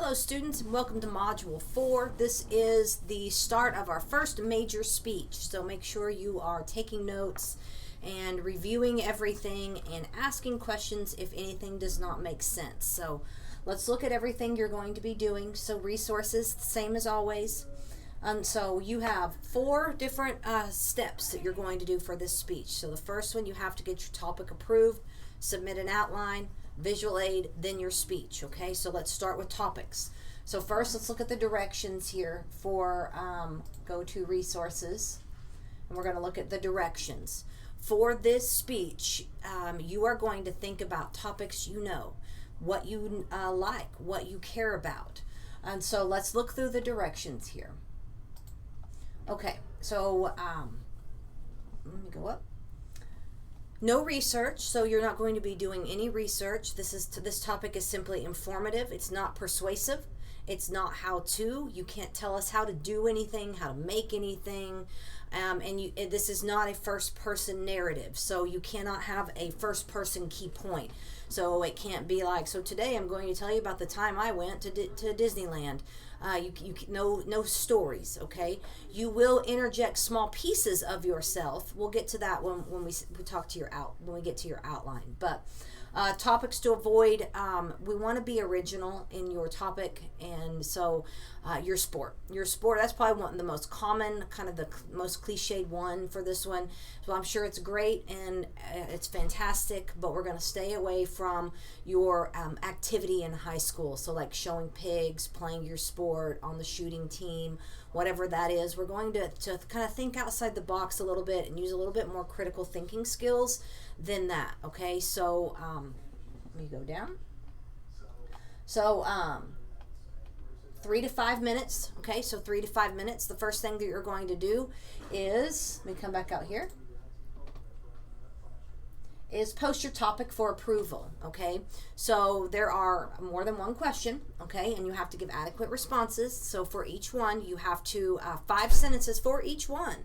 Hello students and welcome to Module 4. This is the start of our first major speech, so make sure you are taking notes and reviewing everything and asking questions if anything does not make sense. So let's look at everything you're going to be doing. So resources, same as always. So you have 4 different steps that you're going to do for this speech. So the first one, you have to get your topic approved, submit an outline, visual aid, then your speech. Okay, so let's start with topics. So first, let's look at the directions here for go to resources, and we're going to look at the directions. For this speech, you are going to think about topics you know, what you like, what you care about. And so let's look through the directions here. Okay, so let me go up. No research, so you're not going to be doing any research. This topic is simply informative. It's not persuasive. It's not how to. You can't tell us how to do anything, how to make anything, this is not a first-person narrative. So you cannot have a first-person key point. So it can't be like, so today I'm going to tell you about the time I went to Disneyland. No stories, okay? You will interject small pieces of yourself. We'll get to that when we talk to when we get to your outline. But topics to avoid, we want to be original in your topic, and so your sport, that's probably one of the most common, kind of the most cliched one for this one. So I'm sure it's great and it's fantastic, but we're going to stay away from your activity in high school. So like showing pigs, playing your sport on the shooting team, whatever that is. We're going to kind of think outside the box a little bit and use a little bit more critical thinking skills than that. Okay, so let me go down. So 3 to 5 minutes. Okay, so 3 to 5 minutes. The first thing that you're going to do is, let me come back out here, is post your topic for approval. Okay, so there are more than one question, okay, and you have to give adequate responses. So for each one, you have to 5 sentences for each one.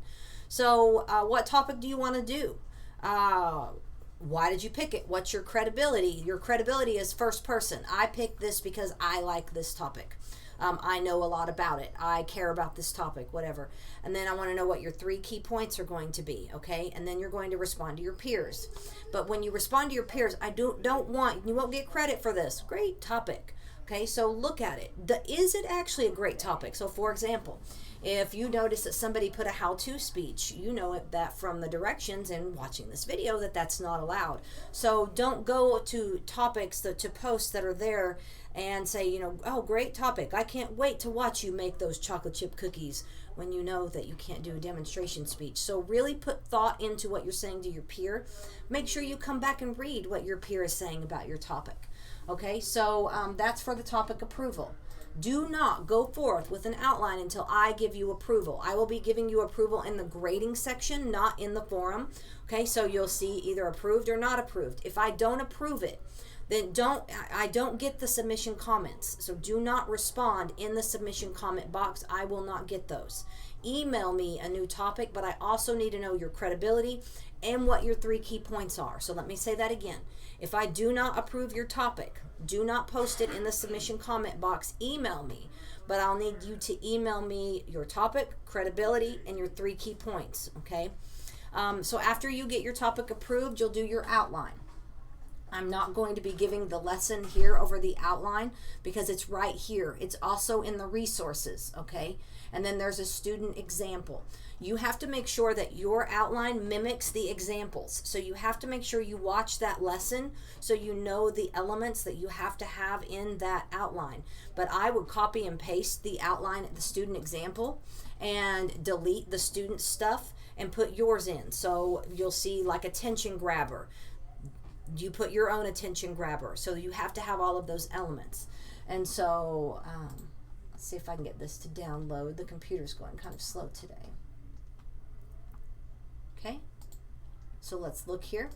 So what topic do you want to do? Why did you pick it? What's your credibility? Your credibility is first person. I picked this because I like this topic. I know a lot about it. I care about this topic, whatever. And then I want to know what your 3 key points are going to be, okay? And then you're going to respond to your peers. But when you respond to your peers, you won't get credit for this. Great topic. Okay, so look at it. Is it actually a great topic? So for example, if you notice that somebody put a how-to speech, you know that from the directions and watching this video that's not allowed. So don't go to topics to post that are there and say, oh, great topic. I can't wait to watch you make those chocolate chip cookies, when you know that you can't do a demonstration speech. So really put thought into what you're saying to your peer. Make sure you come back and read what your peer is saying about your topic. Okay, so that's for the topic approval. Do not go forth with an outline until I give you approval. I will be giving you approval in the grading section, not in the forum. Okay, so you'll see either approved or not approved. If I don't approve it, then I don't get the submission comments. So do not respond in the submission comment box. I will not get those. Email me a new topic, but I also need to know your credibility and what your 3 key points are. So let me say that again. If I do not approve your topic, do not post it in the submission comment box. Email me, but I'll need you to email me your topic, credibility, and your 3 key points, okay? So after you get your topic approved, you'll do your outline. I'm not going to be giving the lesson here over the outline because it's right here. It's also in the resources, okay? And then there's a student example. You have to make sure that your outline mimics the examples. So you have to make sure you watch that lesson so you know the elements that you have to have in that outline. But I would copy and paste the outline at the student example and delete the student stuff and put yours in. So you'll see like attention grabber. You put your own attention grabber. So you have to have all of those elements. And so let's see if I can get this to download. The computer's going kind of slow today. Okay, so let's look here.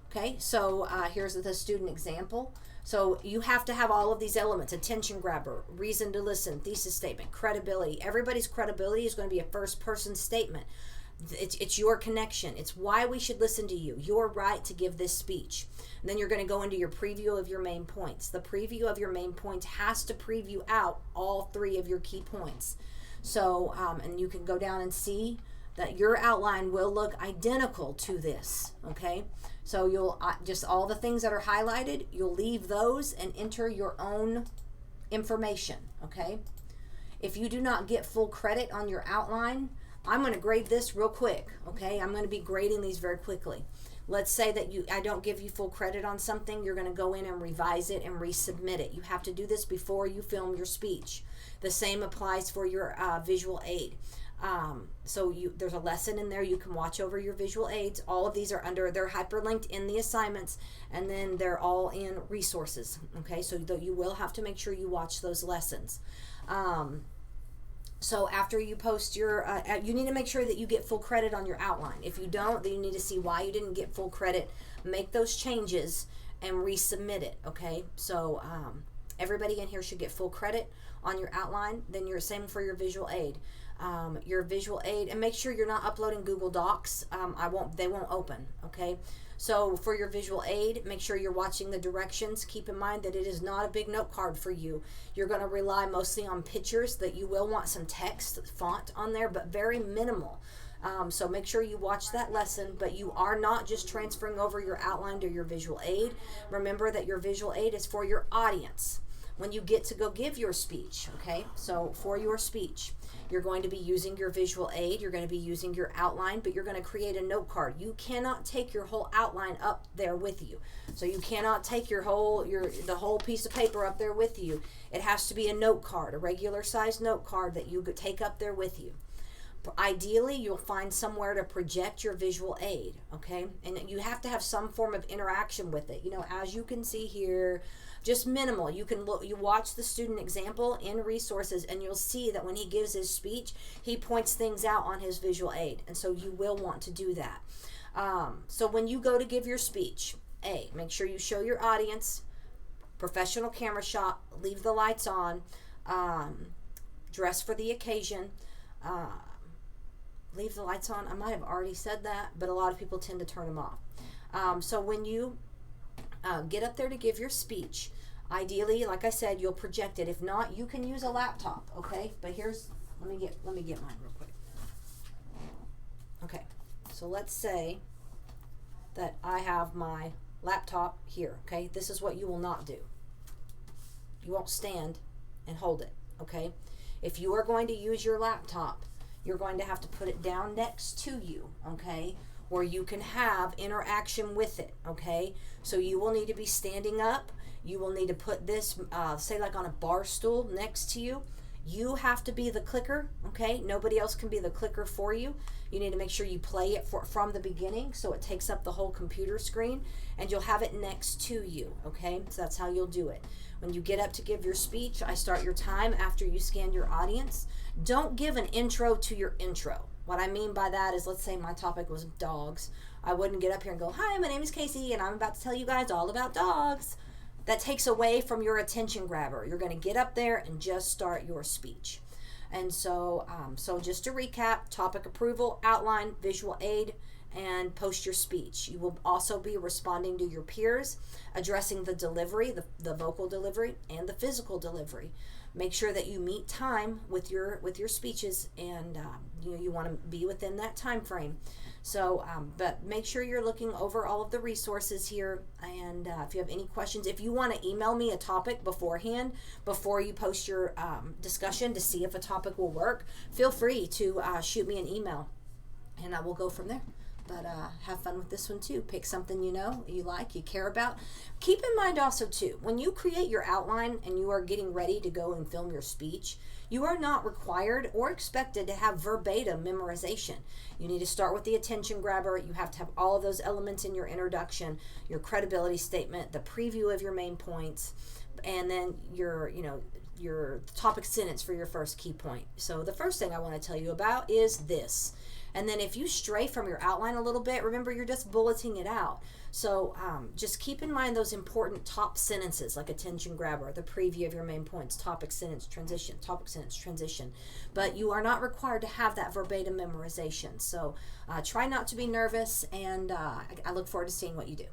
Okay, so here's the student example. So you have to have all of these elements: attention grabber, reason to listen, thesis statement, credibility. Everybody's credibility is going to be a first person statement. It's your connection. It's why we should listen to you. Your right to give this speech. And then you're going to go into your preview of your main points. The preview of your main points has to preview out all 3 of your key points. So, and you can go down and see that your outline will look identical to this, okay? So you'll just all the things that are highlighted, you'll leave those and enter your own information, okay? If you do not get full credit on your outline, I'm going to grade this real quick, okay? I'm going to be grading these very quickly. Let's say that I don't give you full credit on something, you're going to go in and revise it and resubmit it. You have to do this before you film your speech. The same applies for your visual aid. So there's a lesson in there. You can watch over your visual aids. All of these are they're hyperlinked in the assignments, and then they're all in resources, okay? So you will have to make sure you watch those lessons. So after you post your, you need to make sure that you get full credit on your outline. If you don't, then you need to see why you didn't get full credit. Make those changes and resubmit it, okay? So everybody in here should get full credit on your outline. Then you're same for your visual aid. Your visual aid, and make sure you're not uploading Google Docs. They won't open, okay? So for your visual aid, make sure you're watching the directions. Keep in mind that it is not a big note card for you. You're going to rely mostly on pictures, that you will want some text font on there, but very minimal. So make sure you watch that lesson, but you are not just transferring over your outline to your visual aid. Remember that your visual aid is for your audience when you get to go give your speech, okay? So for your speech, you're going to be using your visual aid, you're going to be using your outline, but you're going to create a note card. You cannot take your whole outline up there with you. So you cannot take the whole piece of paper up there with you. It has to be a note card, a regular size note card that you could take up there with you. Ideally, you'll find somewhere to project your visual aid, okay? And you have to have some form of interaction with it. You know, as you can see here, just minimal. You watch the student example in resources, and you'll see that when he gives his speech, he points things out on his visual aid, and so you will want to do that. So when you go to give your speech, make sure you show your audience, professional camera shot, leave the lights on, dress for the occasion, leave the lights on. I might have already said that, but a lot of people tend to turn them off. So when you get up there to give your speech, ideally, like I said, you'll project it. If not, you can use a laptop, okay? But let me get mine real quick. Okay, so let's say that I have my laptop here, okay? This is what you will not do. You won't stand and hold it, okay? If you are going to use your laptop, you're going to have to put it down next to you, okay? Where you can have interaction with it, okay? So you will need to be standing up. You will need to put this, say like on a bar stool next to you. You have to be the clicker, okay? Nobody else can be the clicker for you. You need to make sure you play it from the beginning so it takes up the whole computer screen, and you'll have it next to you, okay? So that's how you'll do it. When you get up to give your speech, I start your time after you scan your audience. Don't give an intro to your intro. What I mean by that is, let's say my topic was dogs. I wouldn't get up here and go, "Hi, my name is Casey, and I'm about to tell you guys all about dogs." That takes away from your attention grabber. You're going to get up there and just start your speech. And so just to recap, topic approval, outline, visual aid, and post your speech. You will also be responding to your peers, addressing the delivery, the vocal delivery, and the physical delivery. Make sure that you meet time with your speeches, and you want to be within that time frame. So, but make sure you're looking over all of the resources here. And if you have any questions, if you want to email me a topic beforehand, before you post your discussion to see if a topic will work, feel free to shoot me an email, and I will go from there. But have fun with this one too. Pick something you like, you care about. Keep in mind also too, when you create your outline and you are getting ready to go and film your speech, you are not required or expected to have verbatim memorization. You need to start with the attention grabber. You have to have all of those elements in your introduction, your credibility statement, the preview of your main points, and then your topic sentence for your first key point. So the first thing I want to tell you about is this. And then if you stray from your outline a little bit, remember you're just bulleting it out. So just keep in mind those important top sentences like attention grabber, the preview of your main points, topic sentence transition. But you are not required to have that verbatim memorization. So try not to be nervous, and I look forward to seeing what you do.